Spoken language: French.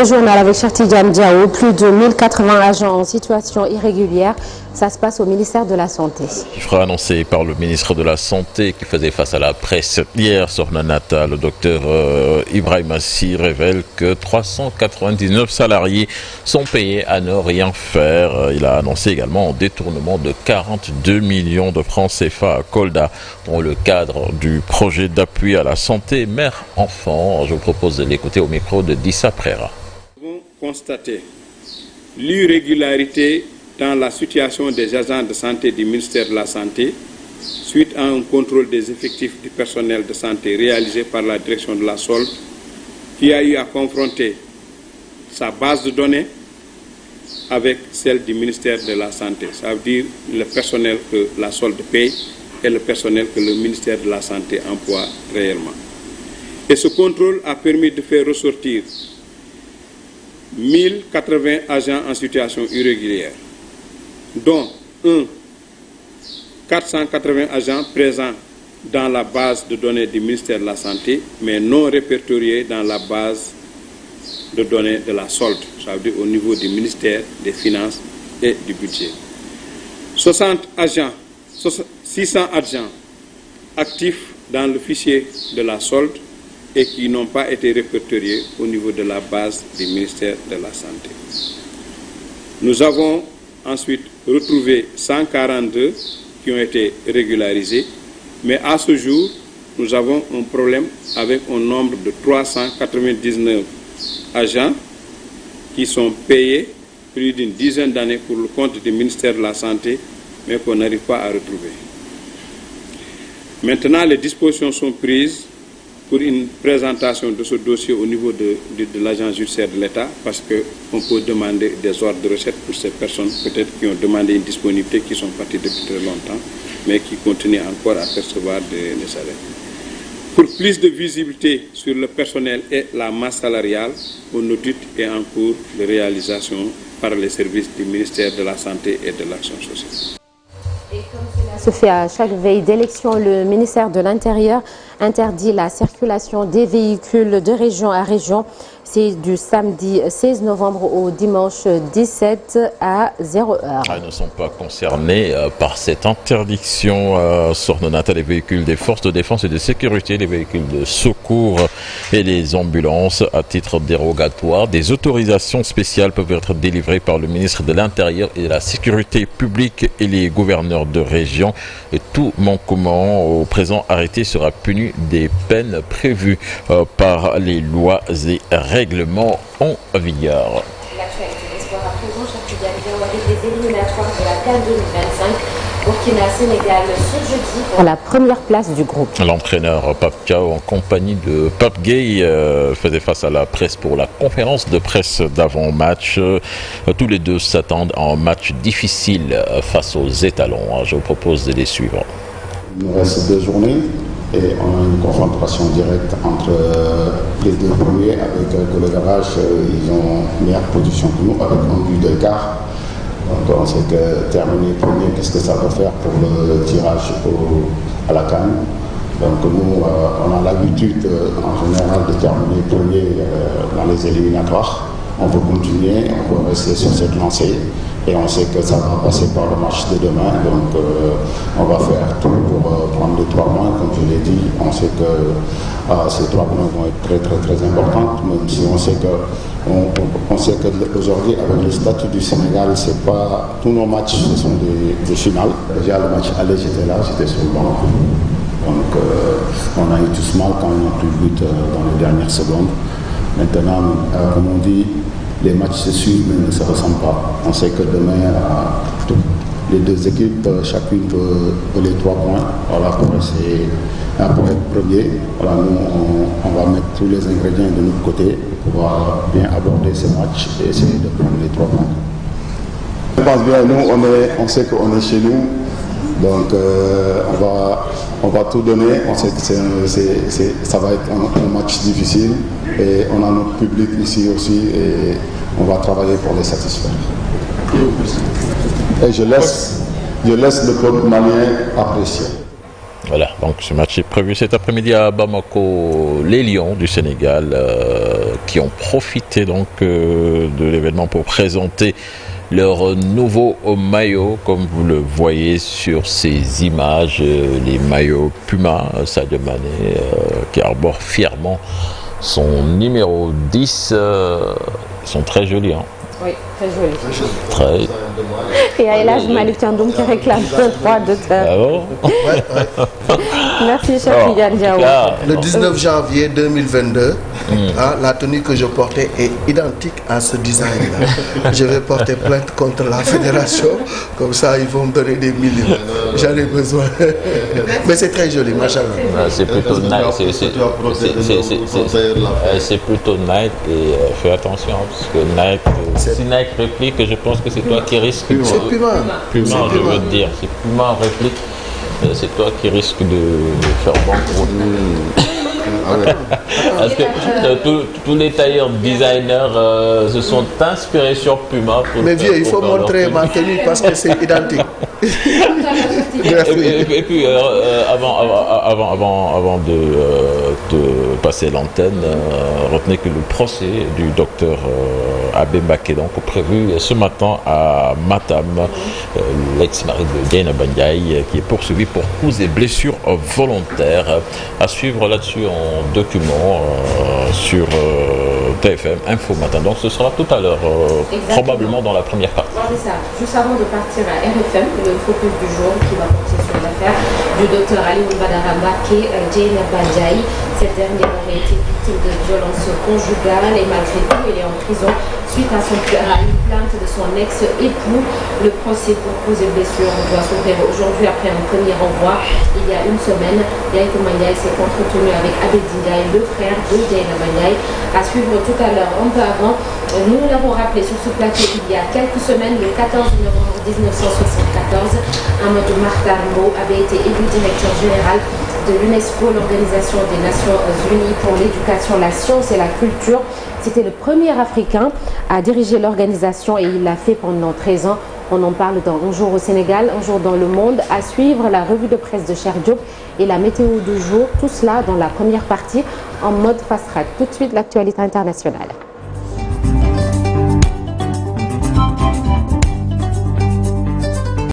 Le journal avec Chertidiane Diao, plus de 1080 agents en situation irrégulière. Ça se passe au ministère de la Santé. Chiffre annoncé par le ministre de la Santé qui faisait face à la presse hier. Sornanata, le docteur Ibrahim Assi révèle que 399 salariés sont payés à ne rien faire. Il a annoncé également un détournement de 42 millions de francs CFA à Kolda dans le cadre du projet d'appui à la santé mère-enfant. Je vous propose de l'écouter au micro de Dissa Prera. Nous avons constaté l'irrégularité dans la situation des agents de santé du ministère de la Santé suite à un contrôle des effectifs du personnel de santé réalisé par la direction de la SOLD qui a eu à confronter sa base de données avec celle du ministère de la Santé. Ça veut dire le personnel que la SOLD paye et le personnel que le ministère de la Santé emploie réellement. Et ce contrôle a permis de faire ressortir 1080 agents en situation irrégulière, dont 480 agents présents dans la base de données du ministère de la Santé, mais non répertoriés dans la base de données de la SOLD, ça veut dire au niveau du ministère des Finances et du Budget. 600 agents actifs dans le fichier de la SOLD et qui n'ont pas été répertoriés au niveau de la base du ministère de la Santé. Nous avons ensuite retrouvé 142 qui ont été régularisés, mais à ce jour, nous avons un problème avec un nombre de 399 agents qui sont payés plus d'une dizaine d'années pour le compte du ministère de la Santé, mais qu'on n'arrive pas à retrouver. Maintenant, les dispositions sont prises pour une présentation de ce dossier au niveau de l'agence judiciaire de l'État, parce qu'on peut demander des ordres de recette pour ces personnes, peut-être qui ont demandé une disponibilité, qui sont parties depuis très longtemps, mais qui continuent encore à percevoir des salaires. Pour plus de visibilité sur le personnel et la masse salariale, un audit est en cours de réalisation par les services du ministère de la Santé et de l'Action sociale. Et comme cela se fait à chaque veille d'élection, le ministère de l'Intérieur interdit la circulation des véhicules de région à région. C'est du samedi 16 novembre au dimanche 17 à 0h. Ils ne sont pas concernés par cette interdiction. Sornonata, les véhicules des forces de défense et de sécurité, les véhicules de secours et les ambulances à titre dérogatoire. Des autorisations spéciales peuvent être délivrées par le ministre de l'Intérieur et de la Sécurité publique et les gouverneurs de région. Et tout manquement au présent arrêté sera puni des peines prévues par les lois et règlements en vigueur. L'actualité des sports à présent, Chertidiane Diao, avec les éliminatoires de la CAN 2025. Burkina-Sénégal ce jeudi pour la première place du groupe. L'entraîneur Pape Thiaw en compagnie de Pape Gueye faisait face à la presse pour la conférence de presse d'avant-match. Tous les deux s'attendent à un match difficile face aux étalons. Je vous propose de les suivre. Il nous reste 2 journées et on a une confrontation directe entre les deux premiers avec que le garage, ils ont une meilleure position que nous avec un but d'écart. Donc on sait que terminer premier, qu'est-ce que ça va faire pour le tirage à la CAN. Donc nous, on a l'habitude en général de terminer premier dans les éliminatoires. On peut continuer, on peut rester sur cette lancée. Et on sait que ça va passer par le match de demain, donc on va faire tout pour prendre les 3 points. Comme je l'ai dit, on sait que ces 3 points vont être très très très importants, même si on sait qu'aujourd'hui, avec le statut du Sénégal, c'est pas tous nos matchs, ce sont des finales. Déjà le match aller, j'étais là, j'étais sur le banc. Donc on a eu tous mal quand on a pris le but dans les dernières secondes. Maintenant, comme on dit, les matchs se suivent mais ne se ressemblent pas. On sait que demain, les deux équipes, chacune veut les 3 points, voilà, pour essayer pour être premier. Voilà, nous, on va mettre tous les ingrédients de notre côté pour pouvoir bien aborder ces matchs et essayer de prendre les 3 points. Je pense bien, nous, on sait qu'on est chez nous, donc on va tout donner. On sait que ça va être un match difficile et on a notre public ici aussi et on va travailler pour les satisfaire. Et je laisse le peuple malien apprécier. Voilà, donc ce match est prévu cet après-midi à Bamako. Les Lions du Sénégal qui ont profité donc de l'événement pour présenter leur nouveau maillot, comme vous le voyez sur ces images, les maillots Puma, Sadio Mané, qui arbore fièrement son numéro 10. Ils sont très jolis, hein. Oui, très joli. Très. Et à Elhadj Malick Thiandoum qui réclame un droit d'auteur. Ah bon? Merci, cher Tidiane Diaw. Le 19 janvier 2022, la tenue que je portais est identique à ce design-là. Je vais porter plainte contre la fédération, comme ça ils vont me donner des millions. J'en ai besoin. Mais c'est très joli, machallah. C'est plutôt Nike. C'est plutôt Nike et fais attention parce que Nike, si Nike réplique, je pense que c'est toi qui risques. C'est Puma. Puma, je veux te dire. Si Puma réplique, c'est toi qui risques de faire banqueroute. Parce que tous les tailleurs designers se sont inspirés sur Puma. Mais vieux, il faut montrer ma tenue parce que c'est identique. Et puis avant de passer l'antenne, retenez que le procès du docteur Abbé Mbacké donc prévu ce matin à Matam, l'ex-mari de Dieynaba Ndiaye, qui est poursuivi pour coups et blessures volontaires. À suivre là-dessus en document sur TFM Info Matin. Donc ce sera tout à l'heure, probablement dans la première partie. C'est ça. Juste avant de partir à RFM, le focus du jour qui va porter sur l'affaire du docteur Alioune Badara Mbacké, Dieynaba Ndiaye. Cette dernière aurait été victime de violences conjugales et malgré tout, il est en prison suite à une plainte de son ex-époux. Le procès pour cause et blessures doit s'ouvrir aujourd'hui après un premier renvoi. Il y a une semaine, Dieynaba Ndiaye s'est entretenu avec Abedi Ndiaye, le frère de Dieynaba Ndiaye. À suivre tout à l'heure, un peu avant. Nous l'avons rappelé sur ce plateau il y a quelques semaines, le 14 novembre 1974, Amadou Mahtar Mbow avait été élu directeur général de l'UNESCO, l'Organisation des Nations Unies pour l'éducation, la science et la culture. C'était le premier Africain à diriger l'organisation et il l'a fait pendant 13 ans. On en parle dans Un jour au Sénégal, Un jour dans le monde. À suivre la revue de presse de Cheikh Diop et la météo du jour. Tout cela dans la première partie en mode fast track. Tout de suite, l'actualité internationale.